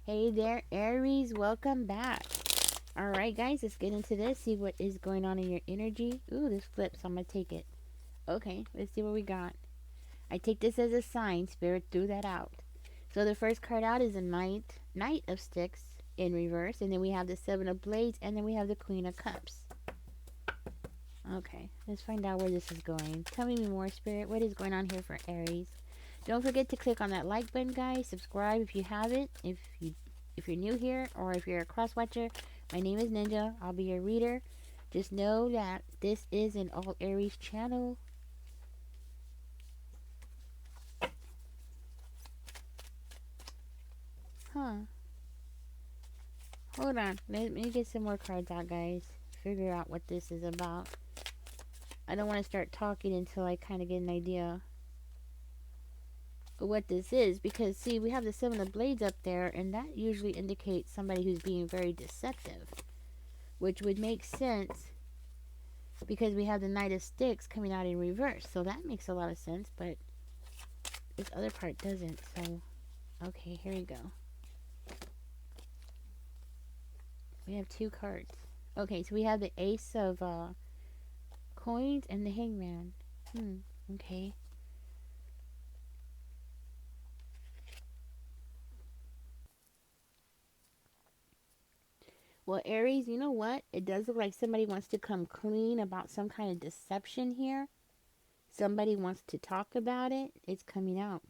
Hey there, Aries. Welcome back. All right, guys, let's get into this. See what is going on in your energy. Ooh, this flips. I'm going to take it. Okay, let's see what we got. I take this as a sign. Spirit threw that out. So the first card out is a Knight of Sticks in reverse. And then we have the Seven of Blades. And then we have the Queen of Cups. Okay, let's find out where this is going. Tell me more, Spirit. What is going on here for Aries? Don't forget to click on that like button, guys. Subscribe if you haven't. If you're new here or if you're a cross watcher, my name is Ninja. I'll be your reader. Just know that this is an all Aries channel. Huh. Hold on. Let me get some more cards out, guys. Figure out what this is about. I don't want to start talking until I kind of get an idea of what this is. Because, see, we have the Seven of Blades up there, and that usually indicates somebody who's being very deceptive. Which would make sense because we have the Knight of Sticks coming out in reverse. So that makes a lot of sense, but this other part doesn't. So, okay, here we go. We have two cards. Okay, so we have the Ace of Coins and the Hangman. Okay. Well, Aries, you know what? It does look like somebody wants to come clean about some kind of deception here. Somebody wants to talk about it. It's coming out.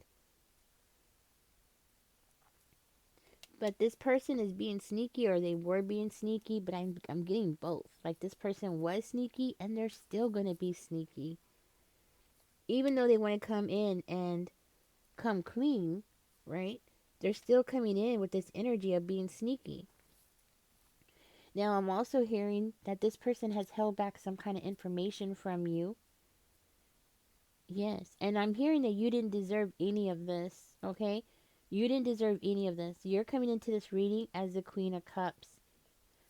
But this person is being sneaky, or they were being sneaky, but I'm getting both. Like, this person was sneaky and they're still going to be sneaky. Even though they want to come in and come clean, right? They're still coming in with this energy of being sneaky. Now, I'm also hearing that this person has held back some kind of information from you. Yes, and I'm hearing that you didn't deserve any of this, okay? You didn't deserve any of this. You're coming into this reading as the Queen of Cups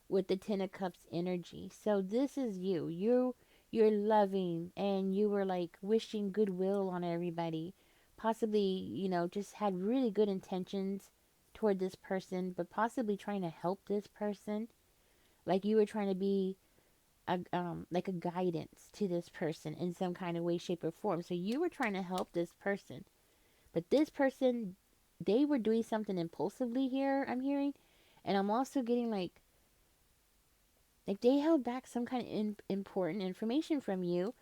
with the Ten of Cups energy. So this is you. You're loving, and you were like wishing goodwill on everybody. Possibly, just had really good intentions toward this person, but possibly trying to help this person. Like you were trying to be like a guidance to this person in some kind of way, shape, or form. So you were trying to help this person, but this person, they were doing something impulsively here. I'm hearing, and I'm also getting like they held back some kind of important information from you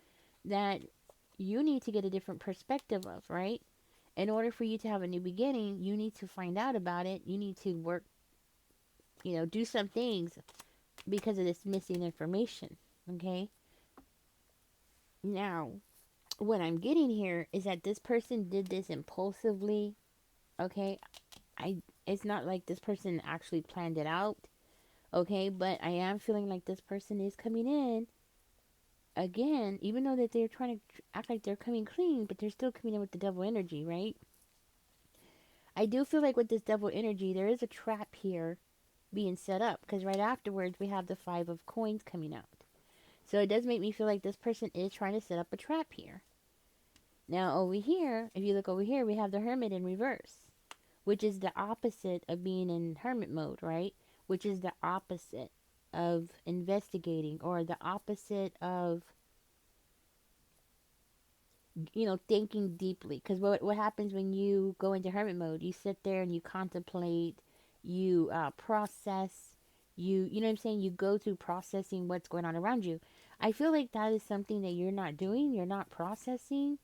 that you need to get a different perspective of, right? In order for you to have a new beginning, you need to find out about it. You need to work, do some things because of this missing information, okay? Now, what I'm getting here is that this person did this impulsively, okay? It's not like this person actually planned it out, okay? But I am feeling like this person is coming in again, even though that they're trying to act like they're coming clean, but they're still coming in with the devil energy, right? I do feel like with this devil energy, there is a trap here being set up because right afterwards we have the Five of Coins coming out. So it does make me feel like this person is trying to set up a trap here. Now over here, if you look over here, we have the Hermit in reverse, which is the opposite of being in hermit mode, right? Which is the opposite of investigating, or the opposite of thinking deeply. Because what happens when you go into hermit mode? You sit there and you contemplate, you process, you know what I'm saying? You go through processing what's going on around you. I feel like that is something that you're not doing. You're not processing.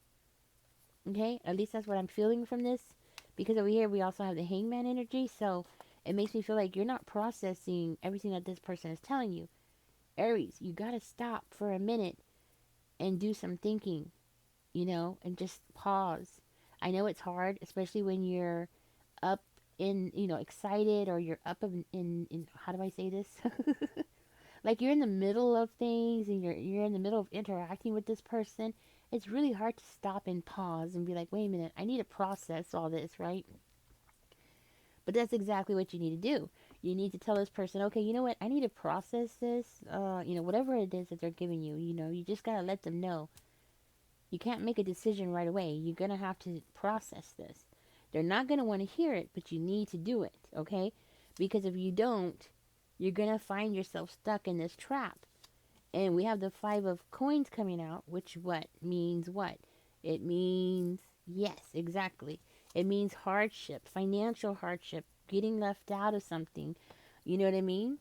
Okay, at least that's what I'm feeling from this. Because over here we also have the Hangman energy, so it makes me feel like you're not processing everything that this person is telling you. Aries, you gotta stop for a minute and do some thinking, and just pause. I know it's hard, especially when you're up in, excited, or you're up in how do I say this? Like you're in the middle of things and you're in the middle of interacting with this person. It's really hard to stop and pause and be like, wait a minute, I need to process all this, right? But that's exactly what you need to do. You need to tell this person, okay, you know what, I need to process this, whatever it is that they're giving you, you just gotta let them know. You can't make a decision right away. You're going to have to process this. They're not going to want to hear it, but you need to do it, okay? Because if you don't, you're going to find yourself stuck in this trap. And we have the 5 of coins coming out, which what means what? It means, yes, exactly. It means hardship, financial hardship, getting left out of something. You know what I mean?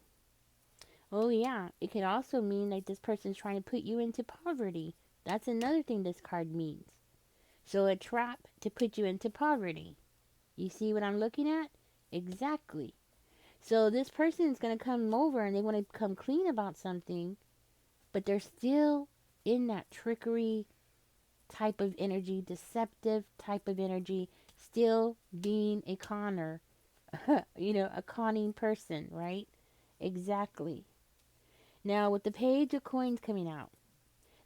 Oh, yeah. It could also mean like this person's trying to put you into poverty. That's another thing this card means. So, a trap to put you into poverty. You see what I'm looking at? Exactly. So, this person is going to come over and they want to come clean about something, but they're still in that trickery type of energy, deceptive type of energy, still being a conner, a conning person, right? Exactly. Now, with the page of coins coming out,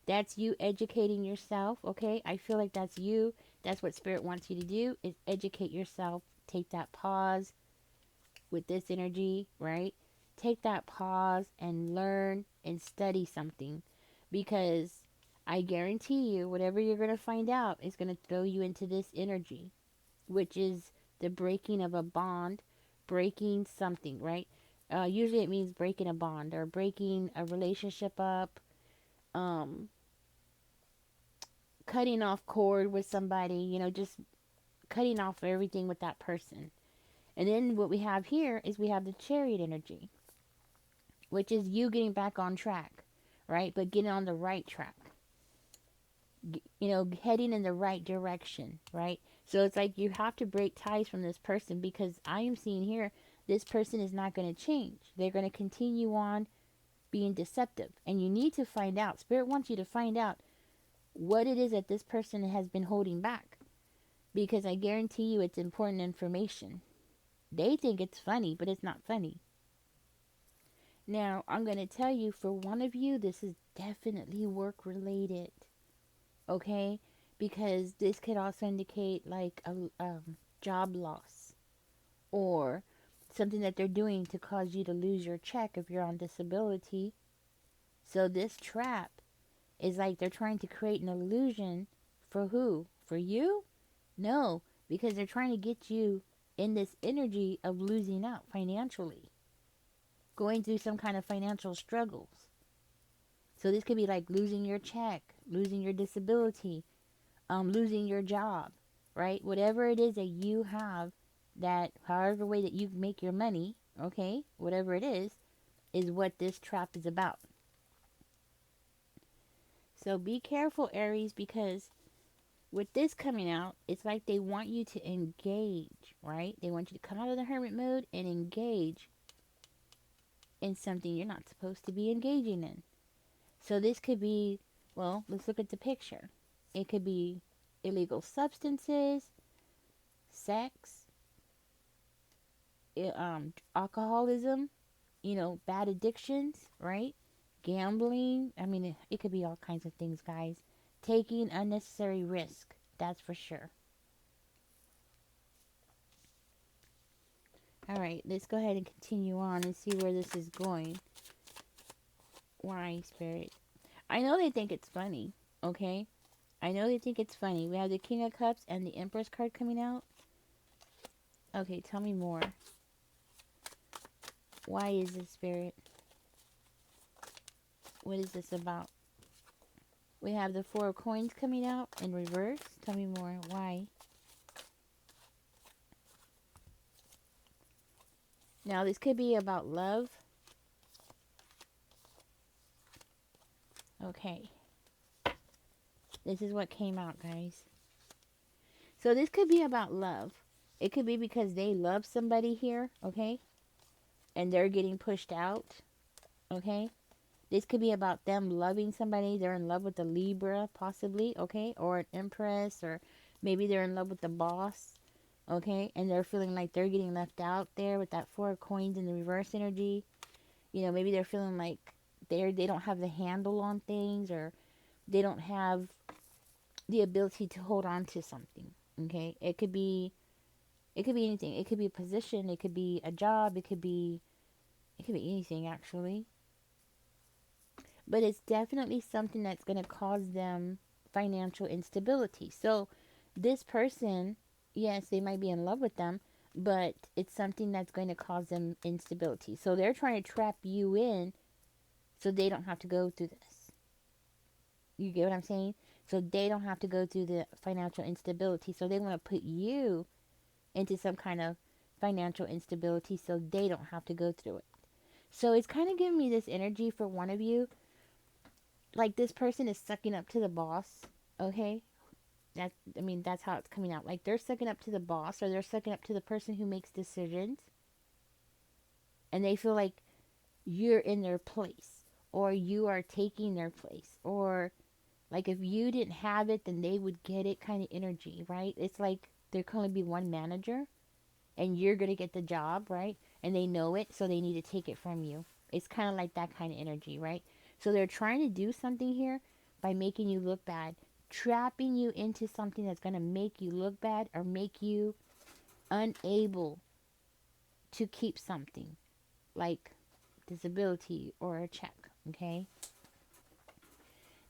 that's you educating yourself, okay? I feel like that's you. That's what Spirit wants you to do, is educate yourself. Take that pause with this energy, right? Take that pause and learn and study something, because I guarantee you, whatever you're going to find out is going to throw you into this energy, which is the breaking of a bond, breaking something, right? Usually it means breaking a bond or breaking a relationship up, um, cutting off cord with somebody, just cutting off everything with that person. And then what we have here is we have the chariot energy, which is you getting back on track, right? But getting on the right track, heading in the right direction, right? So it's like you have to break ties from this person, because I am seeing here this person is not going to change. They're going to continue on being deceptive. And you need to find out. Spirit wants you to find out what it is that this person has been holding back, because I guarantee you it's important information. They think it's funny, but it's not funny. Now, I'm going to tell you, for one of you, this is definitely work related, okay? Because this could also indicate like a job loss, or something that they're doing to cause you to lose your check if you're on disability. So this trap is like they're trying to create an illusion for who? For you? No, because they're trying to get you in this energy of losing out financially, going through some kind of financial struggles. So this could be like losing your check, losing your disability, losing your job, right? Whatever it is that you have, that however way that you make your money, okay, whatever it is what this trap is about. So be careful, Aries, because with this coming out, it's like they want you to engage, right? They want you to come out of the hermit mode and engage in something you're not supposed to be engaging in. So this could be, well, let's look at the picture. It could be illegal substances, sex, alcoholism, bad addictions, right? Gambling. I mean, it could be all kinds of things, guys. Taking unnecessary risk, that's for sure. All right, let's go ahead and continue on and see where this is going. Why, Spirit? I know they think it's funny, okay? I know they think it's funny. We have the King of Cups and the Empress card coming out. Okay, tell me more. Why is this, Spirit? What is this about? We have the 4 of Coins coming out in reverse. Tell me more. Why? Now, this could be about love. Okay. This is what came out, guys. So this could be about love. It could be because they love somebody here, okay? And they're getting pushed out, okay? This could be about them loving somebody. They're in love with a Libra, possibly, okay? Or an Empress, or maybe they're in love with the boss, okay? And they're feeling like they're getting left out there with that 4 of Coins in the reverse energy. Maybe they're feeling like they don't have the handle on things, or they don't have the ability to hold on to something, okay? It could be anything. It could be a position, it could be a job, it could be anything, actually. But it's definitely something that's going to cause them financial instability. So this person, yes, they might be in love with them, but it's something that's going to cause them instability. So they're trying to trap you in so they don't have to go through this. You get what I'm saying? So they don't have to go through the financial instability. So they want to put you into some kind of financial instability so they don't have to go through it. So it's kind of giving me this energy for one of you. Like this person is sucking up to the boss, okay? That's how it's coming out. Like they're sucking up to the boss or they're sucking up to the person who makes decisions and they feel like you're in their place or you are taking their place or like if you didn't have it then they would get it kind of energy, right? It's like they're going to be one manager and you're going to get the job, right? And they know it, so they need to take it from you. It's kind of like that kind of energy, right? So they're trying to do something here by making you look bad, trapping you into something that's going to make you look bad or make you unable to keep something like disability or a check, okay?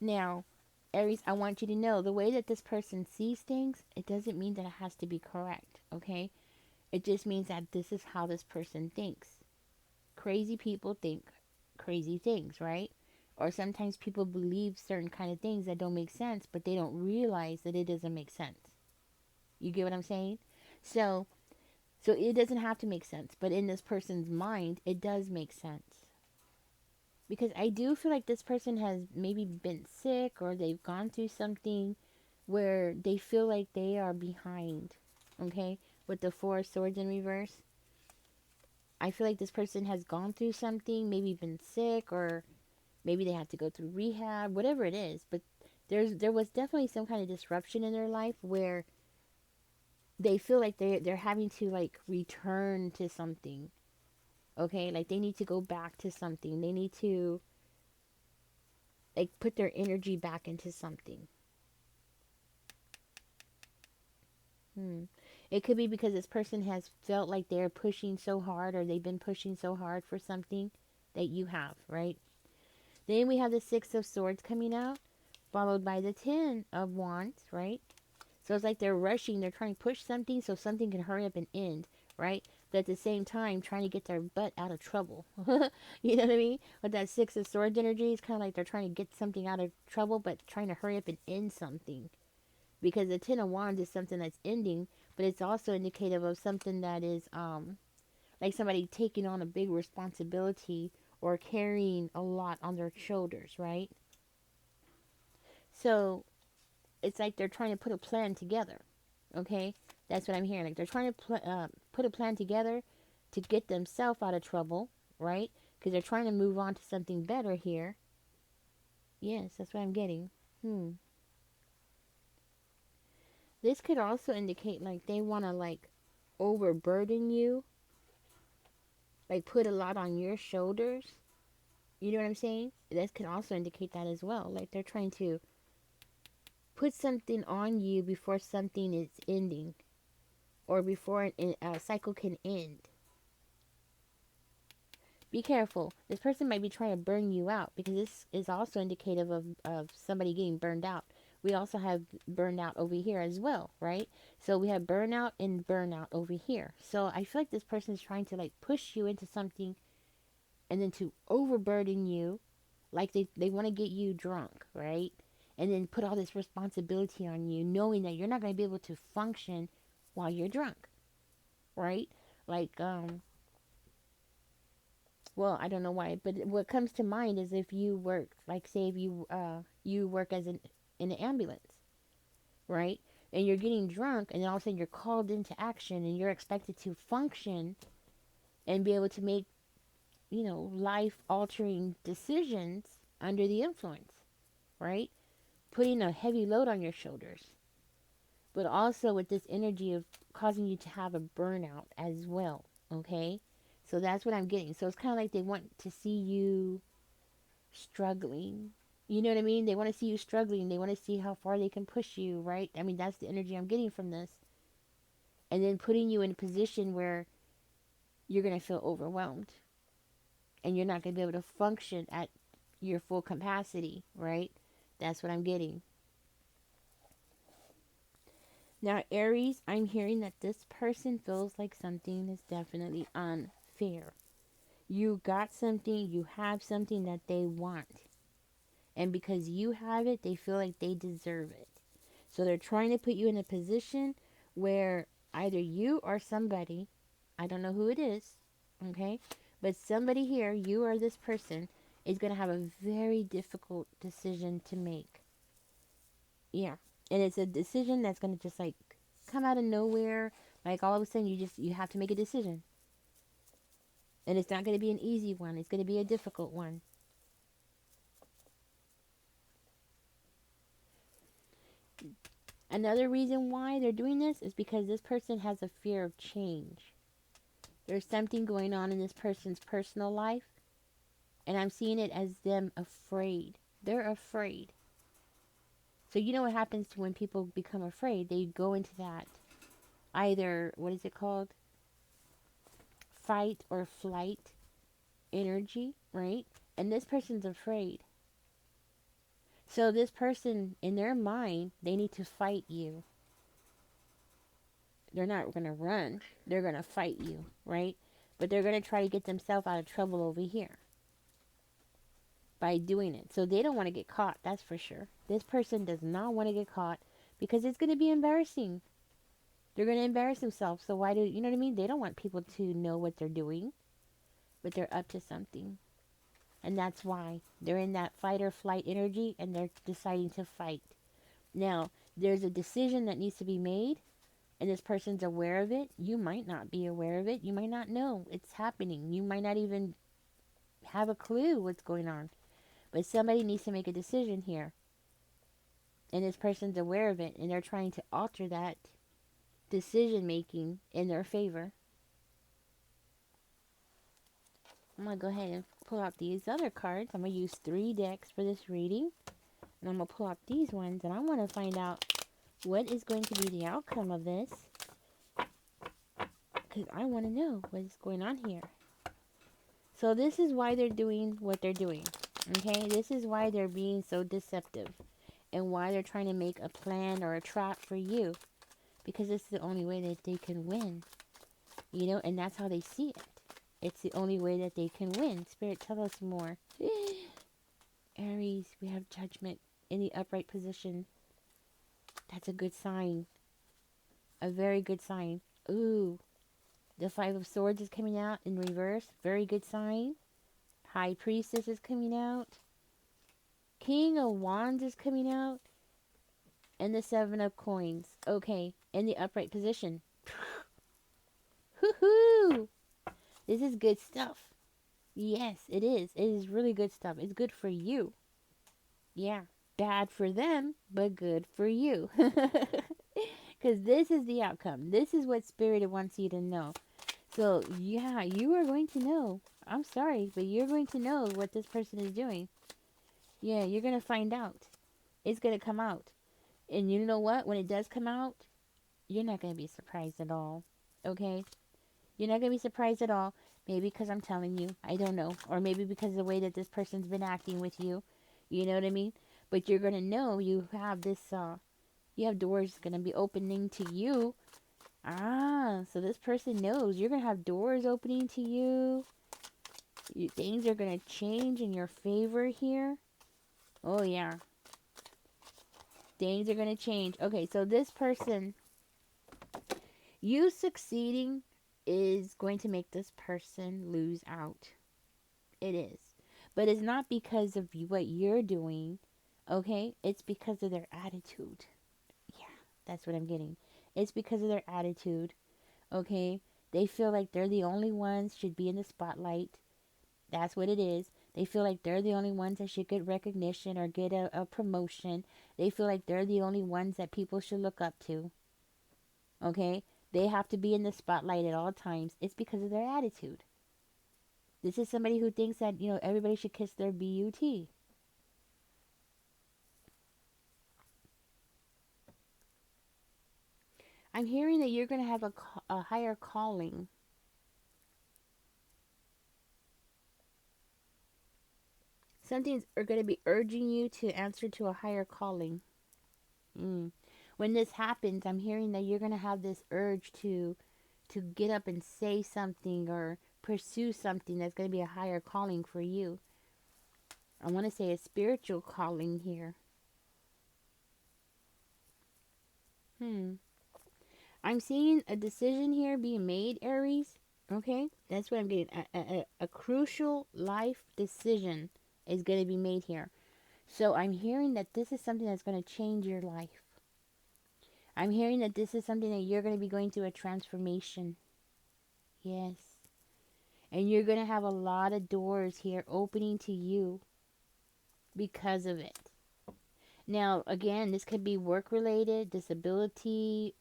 Now, Aries, I want you to know the way that this person sees things, it doesn't mean that it has to be correct, okay? It just means that this is how this person thinks. Crazy people think crazy things, right? Or sometimes people believe certain kind of things that don't make sense, but they don't realize that it doesn't make sense. You get what I'm saying? So, so it doesn't have to make sense, but in this person's mind, it does make sense. Because I do feel like this person has maybe been sick or they've gone through something where they feel like they are behind. Okay? With the Four of Swords in reverse, I feel like this person has gone through something, maybe been sick or maybe they have to go through rehab, whatever it is, but there was definitely some kind of disruption in their life where they feel like they're having to like return to something. Okay? Like they need to go back to something. They need to like put their energy back into something. Hmm. It could be because this person has felt like they're pushing so hard or they've been pushing so hard for something that you have, right? Then we have the Six of Swords coming out, followed by the Ten of Wands, right? So it's like they're rushing, they're trying to push something so something can hurry up and end, right? But at the same time, trying to get their butt out of trouble. You know what I mean? With that Six of Swords energy, it's kind of like they're trying to get something out of trouble, but trying to hurry up and end something. Because the Ten of Wands is something that's ending, but it's also indicative of something that is like somebody taking on a big responsibility or carrying a lot on their shoulders, right? So it's like they're trying to put a plan together. Okay, that's what I'm hearing. Like they're trying to put a plan together to get themselves out of trouble, right? Because they're trying to move on to something better here. Yes, that's what I'm getting. Hmm. This could also indicate like they want to like overburden you, like put a lot on your shoulders. You know what I'm saying? This can also indicate that as well. Like they're trying to put something on you before something is ending or before a cycle can end. Be careful. This person might be trying to burn you out because this is also indicative of somebody getting burned out. We also have burnout over here as well, right? So we have burnout and burnout over here. So I feel like this person is trying to like push you into something and then to overburden you, like they want to get you drunk, right? And then put all this responsibility on you, knowing that you're not going to be able to function while you're drunk, right? Like, well, I don't know why, but what comes to mind is if you work, like, say, if you work as in an ambulance, right? And you're getting drunk, and then all of a sudden you're called into action, and you're expected to function and be able to make life altering decisions under the influence, right? Putting a heavy load on your shoulders, but also with this energy of causing you to have a burnout as well, okay? So that's what I'm getting. So it's kind of like they want to see you struggling. You know what I mean? They want to see you struggling. They want to see how far they can push you, right? I mean, that's the energy I'm getting from this. And then putting you in a position where you're going to feel overwhelmed and you're not going to be able to function at your full capacity, right? That's what I'm getting. Now, Aries, I'm hearing that this person feels like something is definitely unfair. You got something, you have something that they want. And because you have it, they feel like they deserve it. So they're trying to put you in a position where either you or somebody, I don't know who it is, okay? But somebody here, you or this person, is going to have a very difficult decision to make. Yeah. And it's a decision that's going to just like come out of nowhere. Like all of a sudden you have to make a decision. And it's not going to be an easy one. It's going to be a difficult one. Another reason why they're doing this is because this person has a fear of change. There's something going on in this person's personal life, and I'm seeing it as them afraid. They're afraid. So you know what happens to when people become afraid? They go into that either, what is it called? Fight or flight energy, right? And this person's afraid. So this person, in their mind, they need to fight you. They're not going to run. They're going to fight you, right? But they're going to try to get themselves out of trouble over here by doing it. So they don't want to get caught, that's for sure. This person does not want to get caught because it's going to be embarrassing. They're going to embarrass themselves. So why do, you know what I mean? They don't want people to know what they're doing, but they're up to something. And that's why they're in that fight or flight energy and they're deciding to fight. Now, there's a decision that needs to be made and this person's aware of it. You might not be aware of it. You might not know it's happening. You might not even have a clue what's going on. But somebody needs to make a decision here. And this person's aware of it and they're trying to alter that decision making in their favor. I'm going to go ahead and pull out these other cards. I'm going to use 3 decks for this reading. And I'm going to pull out these ones and I want to find out what is going to be the outcome of this. Because I want to know what is going on here. So this is why they're doing what they're doing. Okay? This is why they're being so deceptive. And why they're trying to make a plan or a trap for you. Because it's the only way that they can win. You know, and that's how they see it. It's the only way that they can win. Spirit, tell us more. Aries, we have judgment in the upright position. That's a good sign. A very good sign. Ooh, the 5 of Swords is coming out in reverse. Very good sign. High Priestess is coming out. King of Wands is coming out. And the 7 of Coins. Okay, in the upright position. Hoo-hoo! This is good stuff. Yes, it is. It is really good stuff. It's good for you. Yeah. Bad for them, but good for you. Because this is the outcome. This is what Spirit wants you to know. So, yeah, you are going to know. I'm sorry, but you're going to know what this person is doing. Yeah, you're going to find out. It's going to come out. And you know what? When it does come out, you're not going to be surprised at all. Okay? You're not going to be surprised at all. Maybe because I'm telling you. I don't know. Or maybe because of the way that this person's been acting with you. You know what I mean? But you're going to know you have this, you have doors going to be opening to you. Ah, so this person knows you're going to have doors opening to you. Things are going to change in your favor here. Oh, yeah. Things are going to change. Okay, so this person, you succeeding is going to make this person lose out. It is. But it's not because of what you're doing, okay? It's because of their attitude. Yeah, that's what I'm getting. It's because of their attitude, okay? They feel like they're the only ones should be in the spotlight. That's what it is. They feel like they're the only ones that should get recognition or get a promotion. They feel like they're the only ones that people should look up to, okay? They have to be in the spotlight at all times. It's because of their attitude. This is somebody who thinks that, you know, everybody should kiss their butt. I'm hearing that you're going to have a higher calling. Something's going to be urging you to answer to a higher calling. Mm. When this happens, I'm hearing that you're going to have this urge to get up and say something or pursue something that's going to be a higher calling for you. I want to say a spiritual calling here. Hmm. I'm seeing a decision here being made, Aries. Okay? That's what I'm getting. A crucial life decision is going to be made here. So I'm hearing that this is something that's going to change your life. I'm hearing that this is something that you're going to be going through a transformation. Yes. And you're going to have a lot of doors here opening to you because of it. Now, again, this could be work related, disability,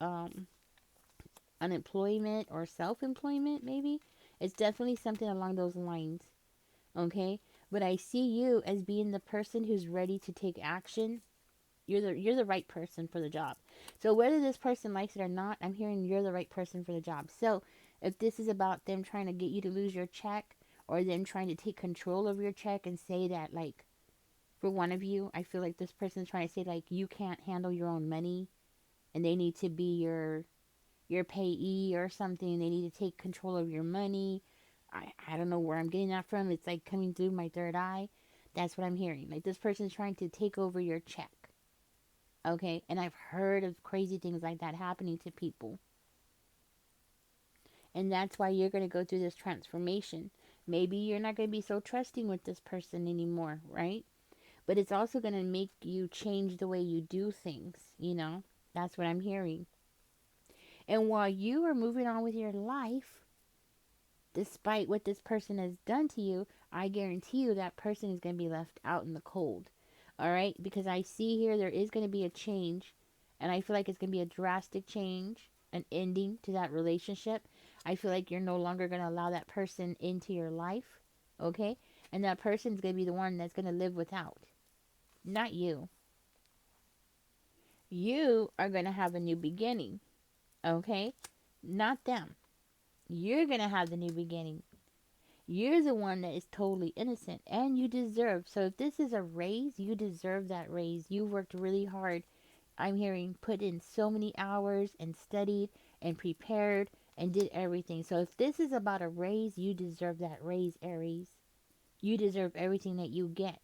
unemployment, or self employment, maybe. It's definitely something along those lines. Okay? But I see you as being the person who's ready to take action. You're the right person for the job. So whether this person likes it or not, I'm hearing you're the right person for the job. So if this is about them trying to get you to lose your check, or them trying to take control of your check and say that, like, for one of you, I feel like this person is trying to say, like, you can't handle your own money and they need to be your payee or something. They need to take control of your money. I don't know where I'm getting that from. It's like coming through my third eye. That's what I'm hearing. Like, this person's trying to take over your check. Okay? And I've heard of crazy things like that happening to people. And that's why you're going to go through this transformation. Maybe you're not going to be so trusting with this person anymore, right? But it's also going to make you change the way you do things, you know? That's what I'm hearing. And while you are moving on with your life, despite what this person has done to you, I guarantee you that person is going to be left out in the cold. All right? Because I see here there is going to be a change, and I feel like it's going to be a drastic change, an ending to that relationship. I feel like you're no longer going to allow that person into your life, okay? And that person's going to be the one that's going to live without, not you. You are going to have a new beginning, okay? Not them. You're going to have the new beginning. You're the one that is totally innocent and you deserve. So if this is a raise, you deserve that raise. You worked really hard. I'm hearing put in so many hours and studied and prepared and did everything. So if this is about a raise, you deserve that raise, Aries. You deserve everything that you get.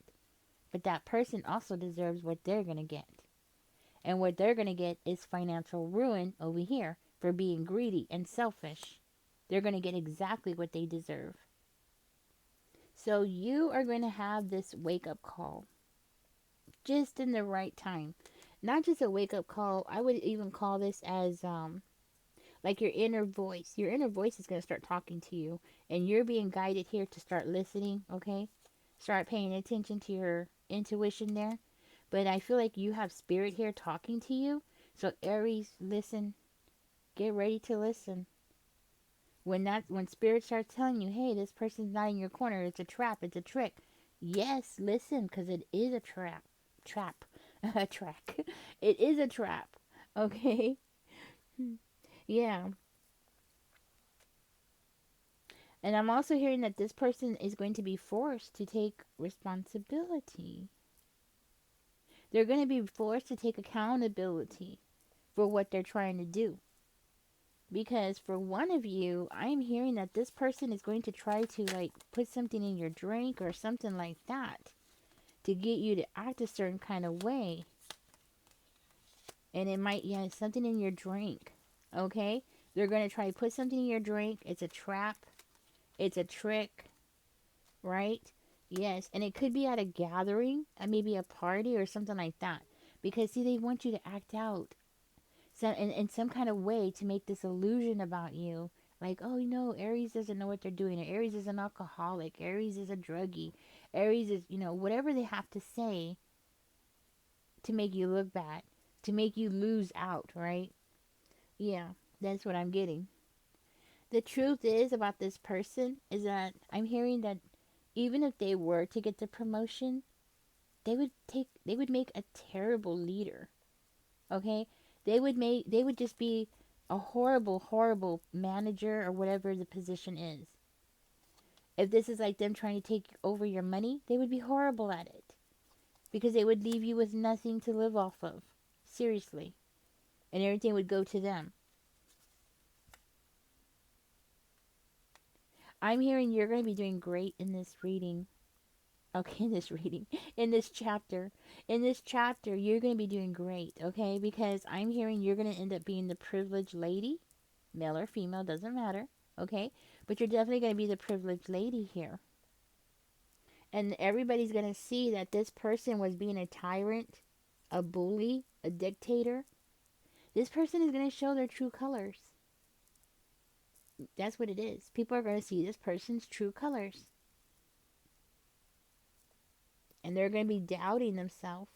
But that person also deserves what they're going to get. And what they're going to get is financial ruin over here for being greedy and selfish. They're going to get exactly what they deserve. So you are going to have this wake up call just in the right time. Not just a wake up call. I would even call this as like your inner voice. Your inner voice is going to start talking to you, and you're being guided here to start listening, okay? Start paying attention to your intuition there. But I feel like you have spirit here talking to you. So Aries, listen. Get ready to listen. When spirit starts telling you, hey, this person's not in your corner, it's a trap, it's a trick. Yes, listen, because it is a trap, a track. It is a trap. Okay. Yeah. And I'm also hearing that this person is going to be forced to take responsibility. They're going to be forced to take accountability for what they're trying to do. Because for one of you, I'm hearing that this person is going to try to, like, put something in your drink or something like that to get you to act a certain kind of way. And it might, yeah, something in your drink. Okay? They're going to try to put something in your drink. It's a trap. It's a trick. Right? Yes. And it could be at a gathering, maybe a party or something like that. Because, see, they want you to act out. So, in some kind of way to make this illusion about you. Like, oh, Aries doesn't know what they're doing. Or Aries is an alcoholic. Aries is a druggie. Aries is, whatever they have to say to make you look bad. To make you lose out, right? Yeah, that's what I'm getting. The truth is about this person is that I'm hearing that even if they were to get the promotion, they would make a terrible leader. Okay? They would just be a horrible manager or whatever the position is. If this is like them trying to take over your money, they would be horrible at it because they would leave you with nothing to live off of. Seriously. and everything would go to them. I'm hearing you're going to be doing great in this reading. Okay, in this reading, in this chapter, you're going to be doing great, okay? Because I'm hearing you're going to end up being the privileged lady, male or female, doesn't matter, okay? But you're definitely going to be the privileged lady here. And everybody's going to see that this person was being a tyrant, a bully, a dictator. This person is going to show their true colors. That's what it is. People are going to see this person's true colors. And they're going to be doubting themselves.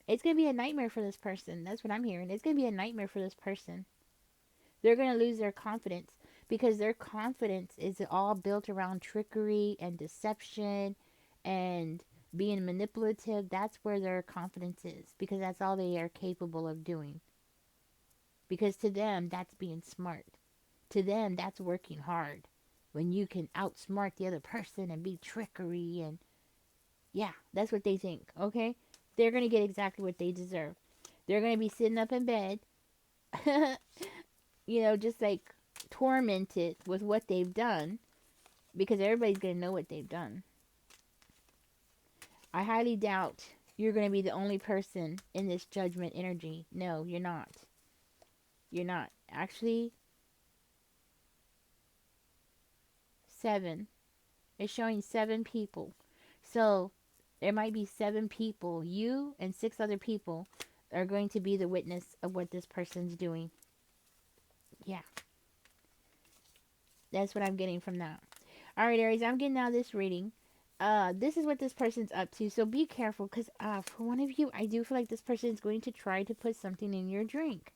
It's going to be a nightmare for this person. That's what I'm hearing. It's going to be a nightmare for this person. They're going to lose their confidence because their confidence is all built around trickery and deception and being manipulative. That's where their confidence is because that's all they are capable of doing. Because to them, that's being smart. To them, that's working hard. When you can outsmart the other person and be trickery and yeah, that's what they think, okay? They're going to get exactly what they deserve. They're going to be sitting up in bed, just like tormented with what they've done because everybody's going to know what they've done. I highly doubt you're going to be the only person in this judgment energy. No, you're not. You're not. Actually, 7. It's showing 7 people. So there might be 7 people. You and 6 other people are going to be the witness of what this person's doing. Yeah. That's what I'm getting from that. All right, Aries, I'm getting out of this reading. This is what this person's up to. So be careful because for one of you, I do feel like this person is going to try to put something in your drink.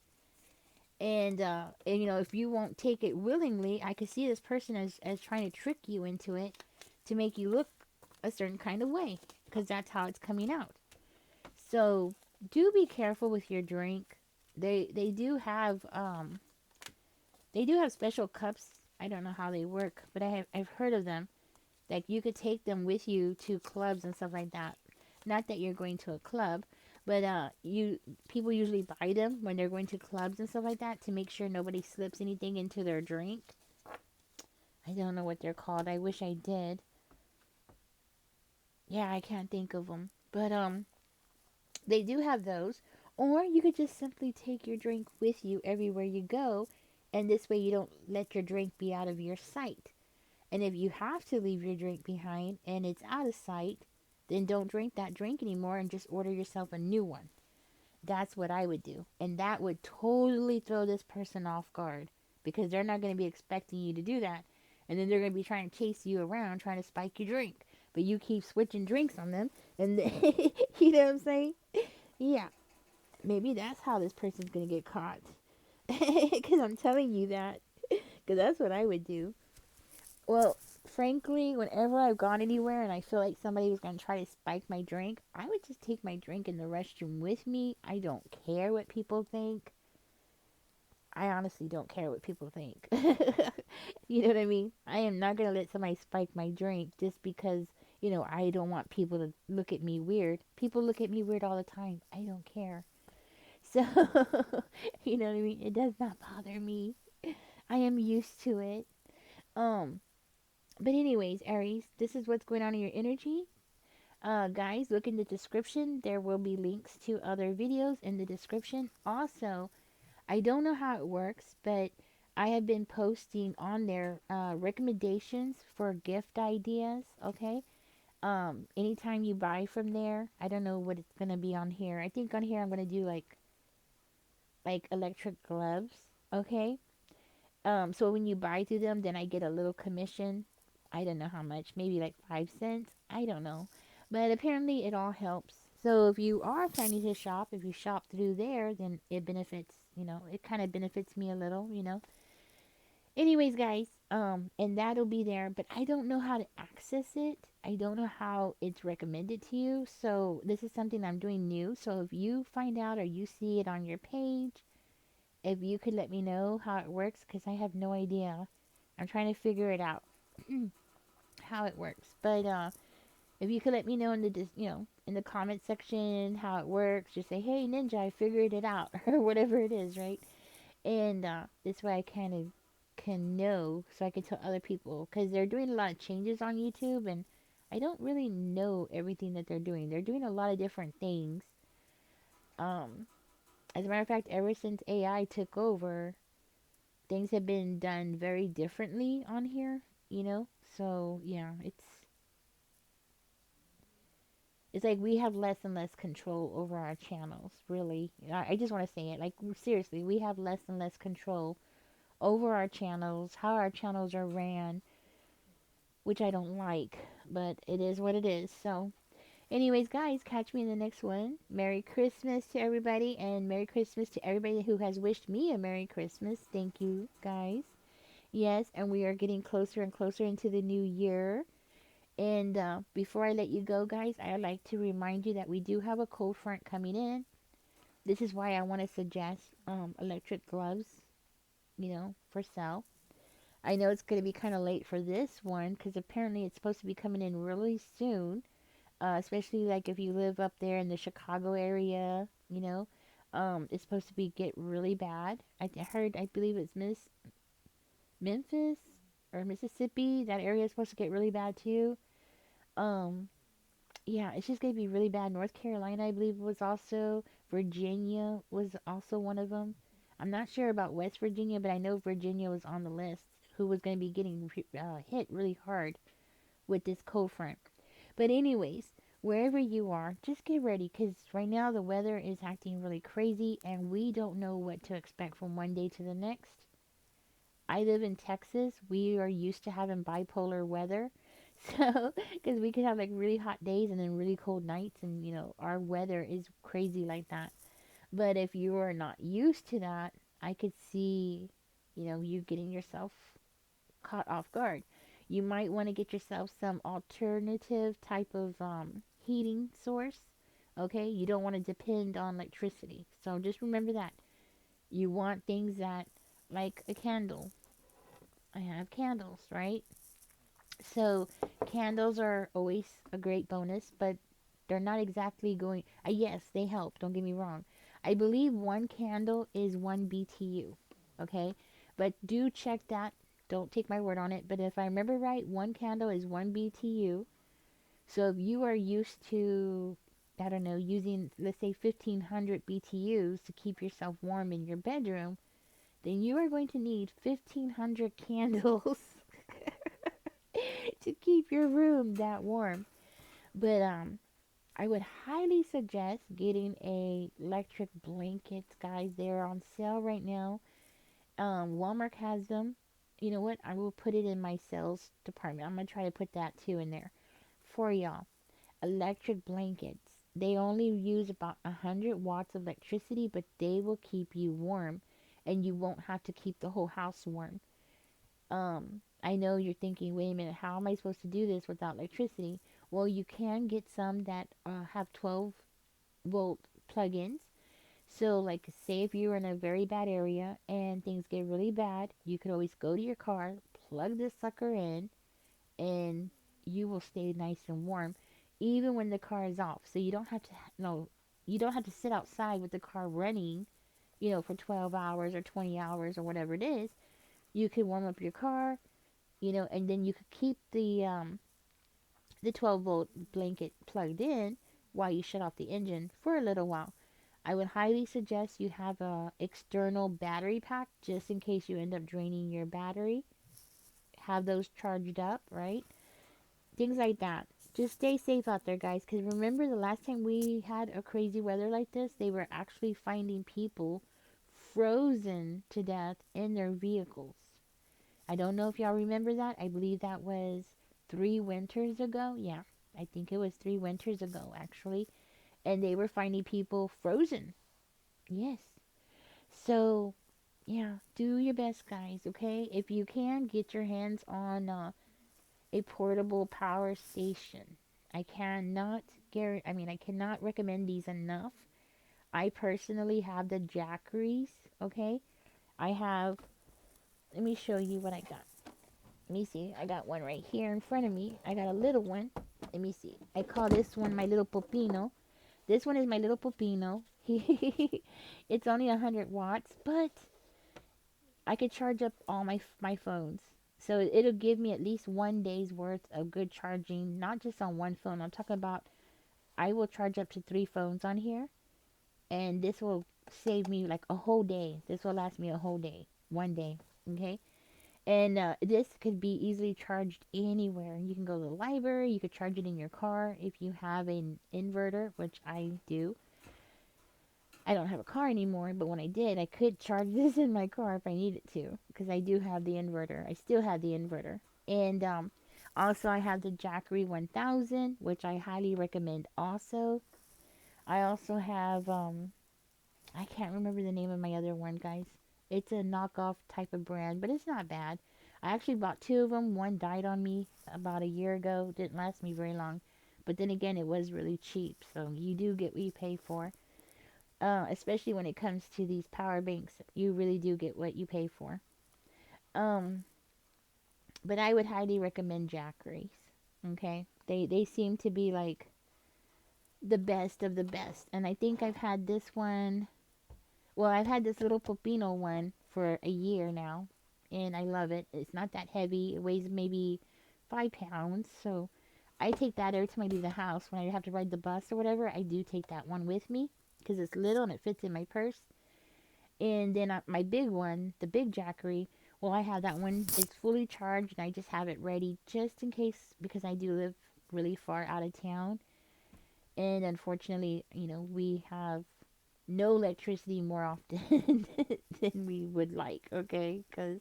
And if you won't take it willingly, I could see this person as trying to trick you into it to make you look a certain kind of way because that's how it's coming out. So do be careful with your drink. They do have special cups. I don't know how they work, but I've heard of them. Like you could take them with you to clubs and stuff like that. Not that you're going to a club, but people usually buy them when they're going to clubs and stuff like that to make sure nobody slips anything into their drink. I don't know what they're called. I wish I did. Yeah, I can't think of them. But they do have those. Or you could just simply take your drink with you everywhere you go, and this way you don't let your drink be out of your sight. And if you have to leave your drink behind and it's out of sight, then don't drink that drink anymore and just order yourself a new one. That's what I would do. And that would totally throw this person off guard because they're not going to be expecting you to do that. And then they're going to be trying to chase you around, trying to spike your drink. But you keep switching drinks on them. And you know what I'm saying? Yeah. Maybe that's how this person's going to get caught. Because I'm telling you that. Because that's what I would do. Well, frankly, whenever I've gone anywhere and I feel like somebody was going to try to spike my drink, I would just take my drink in the restroom with me. I don't care what people think. I honestly don't care what people think. You know what I mean? I am not going to let somebody spike my drink just because, I don't want people to look at me weird. People look at me weird all the time. I don't care. So, you know what I mean? It does not bother me. I am used to it. Um, But anyways, Aries, this is what's going on in your energy. Guys, look in the description. There will be links to other videos in the description. Also, I don't know how it works, but I have been posting on there recommendations for gift ideas. Okay. Anytime you buy from there, I don't know what it's gonna be on here. I think on here I'm gonna do like electric gloves. Okay. So when you buy through them, then I get a little commission. I don't know how much, maybe like 5 cents. I don't know. But apparently it all helps. So if you are planning to shop, if you shop through there, then it benefits, it kind of benefits me a little. Anyways, guys, and that'll be there, but I don't know how to access it. I don't know how it's recommended to you. So this is something I'm doing new. So if you find out or you see it on your page, if you could let me know how it works, because I have no idea. I'm trying to figure it out how it works. But if you could let me know in in the comment section how it works, just say, "Hey, Ninja, I figured it out," or whatever it is, right? And this way I kind of can know so I can tell other people because they're doing a lot of changes on YouTube and I don't really know everything that they're doing. They're doing a lot of different things. Um, as a matter of fact, ever since AI took over, things have been done very differently on here, you know? So, yeah, it's like we have less and less control over our channels, really. I just want to say it. Like, seriously, we have less and less control over our channels, how our channels are ran, which I don't like, but it is what it is. So, anyways, guys, catch me in the next one. Merry Christmas to everybody, and Merry Christmas to everybody who has wished me a Merry Christmas. Thank you, guys. Yes, and we are getting closer and closer into the new year. And before I let you go, guys, I would like to remind you that we do have a cold front coming in. This is why I want to suggest electric gloves, for sale. I know it's going to be kind of late for this one because apparently it's supposed to be coming in really soon, especially like if you live up there in the Chicago area, it's supposed to be get really bad. I heard, I believe it's Memphis or Mississippi. That area is supposed to get really bad too. Um, yeah, it's just gonna be really bad. North Carolina, I believe, was also. Virginia was also one of them. I'm not sure about West Virginia, but I know Virginia was on the list. Who was going to be getting hit really hard with this cold front? But anyways, wherever you are, just get ready because right now the weather is acting really crazy, and we don't know what to expect from one day to the next. I live in Texas. We are used to having bipolar weather. So, because we could have like really hot days and then really cold nights, and our weather is crazy like that. But if you are not used to that, I could see, you getting yourself caught off guard. You might want to get yourself some alternative type of heating source. Okay, you don't want to depend on electricity. So just remember that. You want things that, like a candle. I have candles, right? So candles are always a great bonus, but they're not exactly going. Yes, they help. Don't get me wrong. I believe one candle is 1 BTU. Okay, but do check that. Don't take my word on it. But if I remember right, one candle is 1 BTU. So if you are used to, I don't know, using let's say 1500 BTUs to keep yourself warm in your bedroom, then you are going to need 1500 candles to keep your room that warm. But I would highly suggest getting a electric blankets, guys. They're on sale right now. Walmart has them. You know what? I will put it in my sales department. I'm gonna try to put that too in there for y'all. Electric blankets. They only use about 100 watts of electricity, but they will keep you warm, and you won't have to keep the whole house warm. I know you're thinking, wait a minute, how am I supposed to do this without electricity? Well, you can get some that have 12-volt plug-ins. So, like, say if you're in a very bad area and things get really bad, you could always go to your car, plug this sucker in, and you will stay nice and warm, even when the car is off. So you don't have to, no, you don't have to sit outside with the car running, for 12 hours or 20 hours or whatever it is. You could warm up your car, and then you could keep the 12-volt blanket plugged in while you shut off the engine for a little while. I would highly suggest you have a external battery pack just in case you end up draining your battery. Have those charged up, right? Things like that. Just stay safe out there, guys, because remember the last time we had a crazy weather like this, they were actually finding people frozen to death in their vehicles. I don't know if y'all remember that. I believe that was 3 winters ago. Yeah, I think it was 3 winters ago, actually. And they were finding people frozen. Yes. So, yeah, do your best, guys, okay? If you can, get your hands on a portable power station. I cannot I cannot recommend these enough. I personally have the Jackeries, okay? I have, let me show you what I got. Let me see. I got one right here in front of me. I got a little one. Let me see. I call this one my little Popino. This one is my little Popino. It's only 100 watts, but I could charge up all my phones. So it'll give me at least 1 day's worth of good charging, not just on one phone. I'm talking about I will charge up to 3 phones on here, and this will save me like a whole day. This will last me a whole day, 1 day. Okay, and this could be easily charged anywhere. You can go to the library. You could charge it in your car if you have an inverter, which I do. I don't have a car anymore, but when I did, I could charge this in my car if I needed to, because I do have the inverter. I still have the inverter. And also, I have the Jackery 1000, which I highly recommend also. I also have, I can't remember the name of my other one, guys. It's a knockoff type of brand, but it's not bad. I actually bought two of them. One died on me about a year ago. Didn't last me very long. But then again, it was really cheap. So you do get what you pay for. Especially when it comes to these power banks, you really do get what you pay for. Um, but I would highly recommend Jackeries. Okay, they seem to be like the best of the best, and I think I've had this one. Well, I've had this little Popino one for a year now, and I love it. It's not that heavy. It weighs maybe 5 pounds, so I take that every time I leave the house. When I have to ride the bus or whatever, I do take that one with me because it's little and it fits in my purse. And then my big one, the big Jackery, well, I have that one. It's fully charged, and I just have it ready just in case because I do live really far out of town. And unfortunately, we have no electricity more often than we would like, okay? Because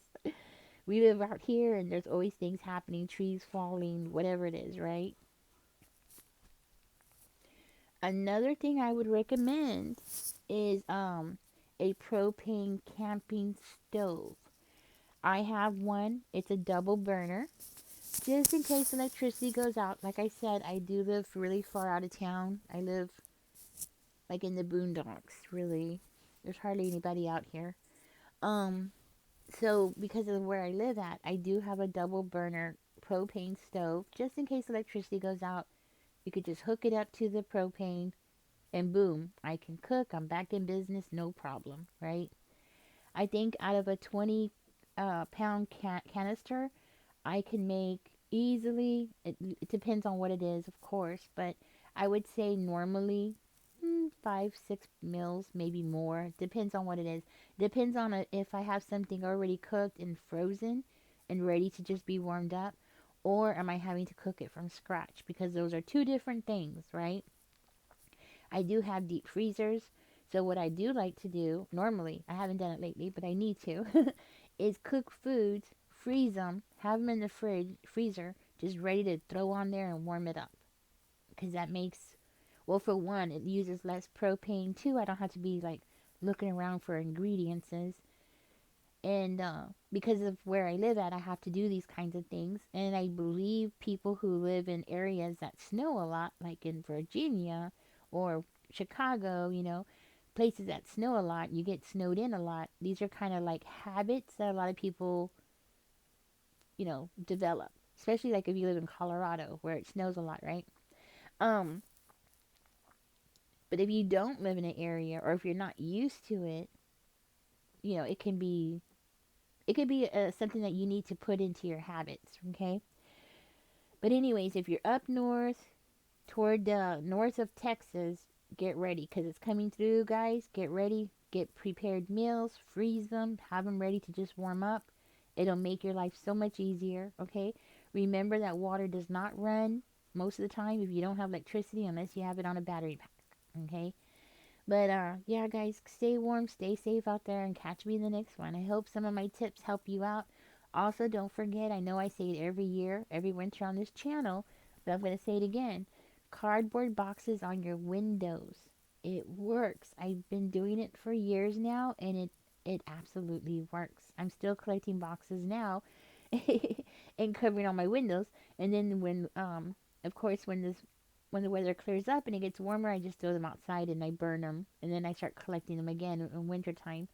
we live out here and there's always things happening, trees falling, whatever it is, right? Another thing I would recommend is a propane camping stove. I have one. It's a double burner. Just in case electricity goes out. Like I said, I do live really far out of town. I live like in the boondocks, really. There's hardly anybody out here. Um, so because of where I live at, I do have a double burner propane stove. Just in case electricity goes out, you could just hook it up to the propane and boom, I can cook. I'm back in business, no problem, right? I think out of a 20 pound canister, I can make easily, it depends on what it is, of course, but I would say normally 5, 6 meals, maybe more. Depends on what it is. Depends on if I have something already cooked and frozen and ready to just be warmed up, or am I having to cook it from scratch? Because those are two different things, right? I do have deep freezers. So what I do like to do, normally, I haven't done it lately, but I need to, is cook foods, freeze them, have them in the freezer, just ready to throw on there and warm it up. Because that makes, well, for one, it uses less propane. Two, I don't have to be like looking around for ingredients. And because of where I live at, I have to do these kinds of things. And I believe people who live in areas that snow a lot, like in Virginia or Chicago, places that snow a lot, you get snowed in a lot. These are kind of like habits that a lot of people, develop. Especially like if you live in Colorado where it snows a lot, right? Um, but if you don't live in an area or if you're not used to it, it could be something that you need to put into your habits, okay? But anyways, if you're up north toward the north of Texas, get ready because it's coming through, guys. Get ready. Get prepared meals, freeze them, have them ready to just warm up. It'll make your life so much easier, okay? Remember that water does not run most of the time if you don't have electricity unless you have it on a battery pack, okay? But yeah, guys, stay warm, stay safe out there, and catch me in the next one. I hope some of my tips help you out. Also, don't forget, I know I say it every year, every winter on this channel, but I'm going to say it again. Cardboard boxes on your windows. It works. I've been doing it for years now, and it absolutely works. I'm still collecting boxes now and covering all my windows. And then when of course when the weather clears up and it gets warmer, I just throw them outside and I burn them, and then I start collecting them again in winter time.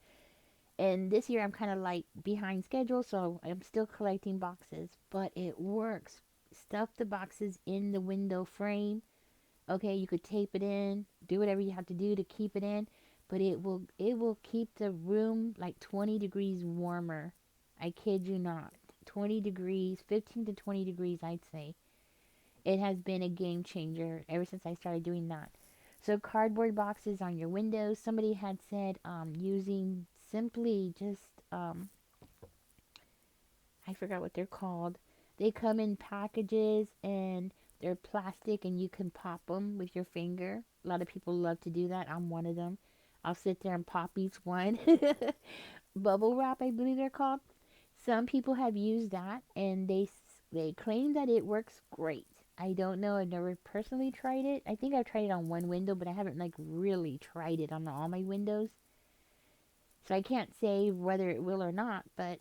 And this year I'm kind of like behind schedule, so I'm still collecting boxes, but it works. Stuff the boxes in the window frame. Okay, you could tape it in, do whatever you have to do to keep it in, but it will keep the room like 20 degrees warmer. I kid you not. 20 degrees, 15 to 20 degrees, I'd say. It has been a game changer ever since I started doing that. So cardboard boxes on your windows. Somebody had said using simply just I forgot what they're called. They come in packages and they're plastic and you can pop them with your finger. A lot of people love to do that. I'm one of them. I'll sit there and pop each one. Bubble wrap, I believe they're called. Some people have used that and they claim that it works great. I don't know. I've never personally tried it. I think I've tried it on one window, but I haven't like really tried it on all my windows. So I can't say whether it will or not, but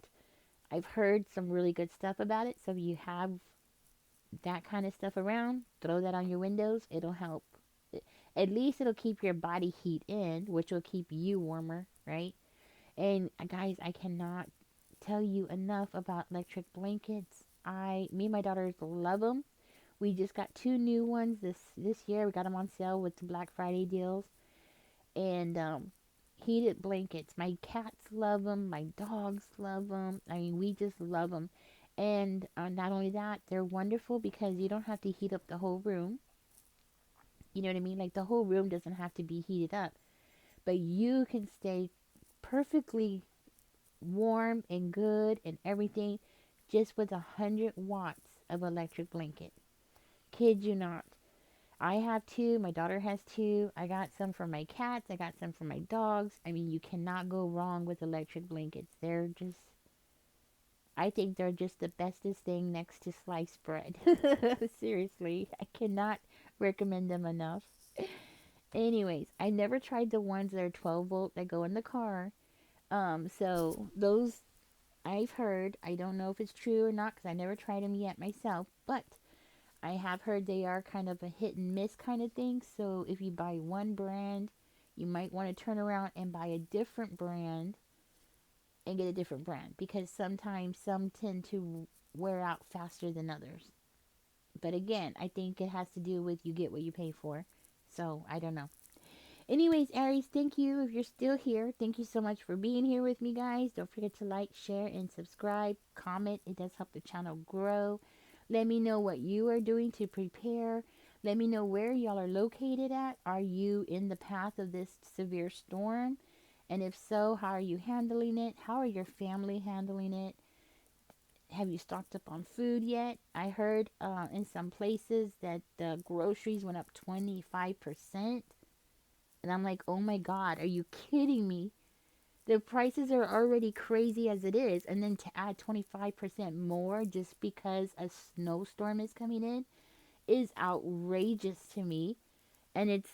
I've heard some really good stuff about it. So if you have that kind of stuff around, throw that on your windows. It'll help. At least it'll keep your body heat in, which will keep you warmer, right? And guys, I cannot tell you enough about electric blankets. Me and my daughters love them. We just got two new ones this year. We got them on sale with the Black Friday deals. And heated blankets. My cats love them. My dogs love them. I mean, we just love them. And not only that, they're wonderful because you don't have to heat up the whole room. You know what I mean? Like the whole room doesn't have to be heated up, but you can stay perfectly warm and good and everything just with 100 watts of electric blanket. Kid you not. I have two. My daughter has two. I got some for my cats. I got some for my dogs. I mean, you cannot go wrong with electric blankets. I think they're just the bestest thing next to sliced bread. Seriously, I cannot recommend them enough. Anyways, I never tried the ones that are 12 volt that go in the car. So those I've heard. I don't know if it's true or not because I never tried them yet myself, but I have heard they are kind of a hit and miss kind of thing. So if you buy one brand, you might want to turn around and buy a different brand and get a different brand because sometimes some tend to wear out faster than others. But again, I think it has to do with you get what you pay for. So I don't know. Anyways, Aries, thank you. If you're still here, thank you so much for being here with me, guys. Don't forget to like, share, and subscribe. Comment. It does help the channel grow. Let me know what you are doing to prepare. Let me know where y'all are located at. Are you in the path of this severe storm? And if so, how are you handling it? How are your family handling it? Have you stocked up on food yet? I heard in some places that the groceries went up 25%. And I'm like, oh my God, are you kidding me? The prices are already crazy as it is. And then to add 25% more just because a snowstorm is coming in is outrageous to me. And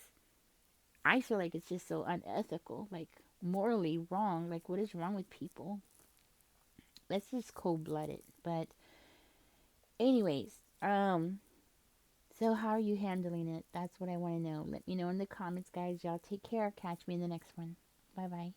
I feel like it's just so unethical, like morally wrong. Like, what is wrong with people? That's just cold blooded. But, anyways, so how are you handling it? That's what I want to know. Let me know in the comments, guys. Y'all take care. Catch me in the next one. Bye bye.